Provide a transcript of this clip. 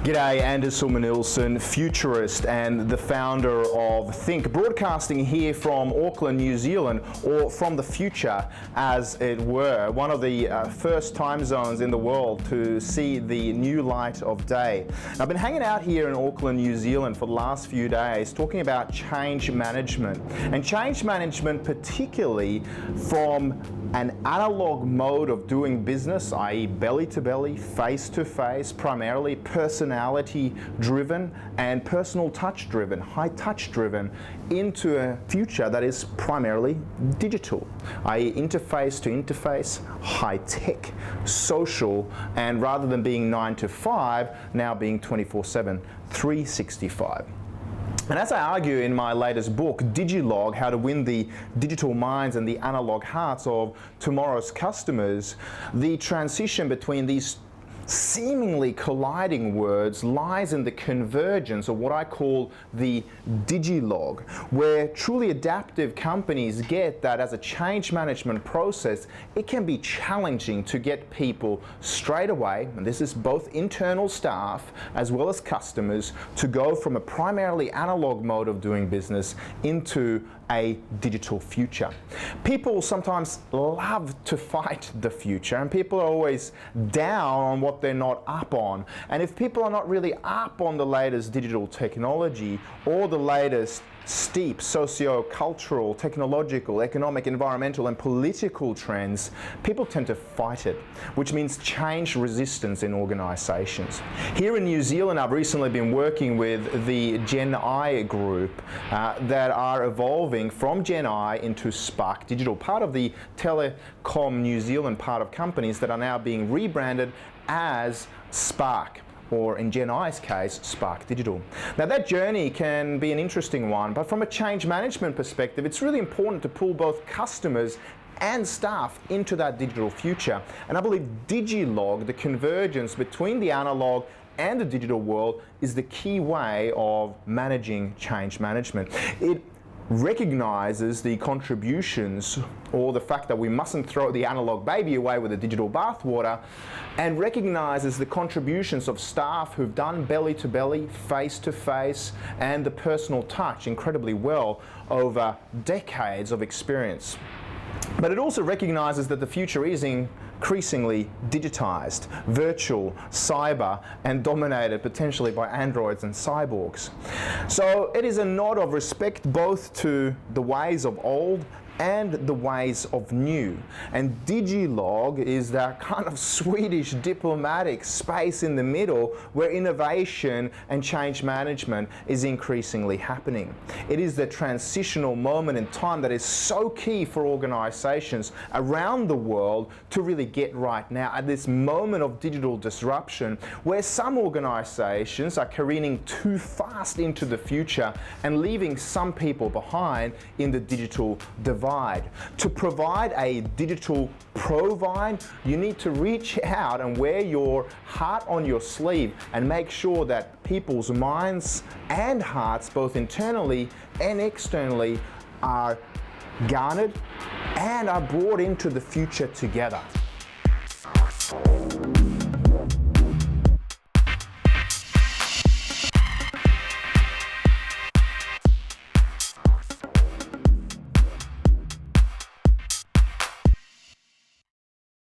G'day, Andy Sorman-Nilsson, futurist and the founder of Thinque, broadcasting here from Auckland, New Zealand, or from the future as it were, one of the first time zones in the world to see the new light of day. I've been hanging out here in Auckland, New Zealand for the last few days talking about change management, and change management particularly from an analog mode of doing business, i.e. belly to belly, face to face, primarily personality driven and personal touch driven, high touch driven, into a future that is primarily digital, i.e. interface to interface, high tech, social, and rather than being 9 to 5, now being 24/7, 365. And as I argue in my latest book, Digilogue, How to Win the Digital Minds and the Analog Hearts of Tomorrow's Customers, the transition between these seemingly colliding words lies in the convergence of what I call the Digilogue, where truly adaptive companies get that as a change management process, it can be challenging to get people straight away, and this is both internal staff as well as customers, to go from a primarily analog mode of doing business into a digital future. People sometimes love to fight the future, and people are always down on what they're not up on. And if people are not really up on the latest digital technology or the latest steep socio-cultural, technological, economic, environmental and political trends, people tend to fight it, which means change resistance in organisations. Here in New Zealand, I've recently been working with the Gen I group that are evolving from Gen I into Spark Digital, part of the Telecom New Zealand part of companies that are now being rebranded as Spark, or in Gen I's case, Spark Digital. Now that journey can be an interesting one, but from a change management perspective, it's really important to pull both customers and staff into that digital future. And I believe Digilogue, the convergence between the analog and the digital world, is the key way of managing change management. It recognizes the contributions, or the fact that we mustn't throw the analog baby away with the digital bathwater, and recognizes the contributions of staff who've done belly to belly, face to face, and the personal touch incredibly well over decades of experience. But it also recognizes that the future is increasingly digitized, virtual, cyber, and dominated potentially by androids and cyborgs. So it is a nod of respect both to the ways of old and the ways of new. And Digilogue is that kind of Swedish diplomatic space in the middle where innovation and change management is increasingly happening. It is the transitional moment in time that is so key for organizations around the world to really get right now at this moment of digital disruption, where some organizations are careening too fast into the future and leaving some people behind in the digital divide. To provide a digital provide, you need to reach out and wear your heart on your sleeve and make sure that people's minds and hearts, both internally and externally, are garnered and are brought into the future together.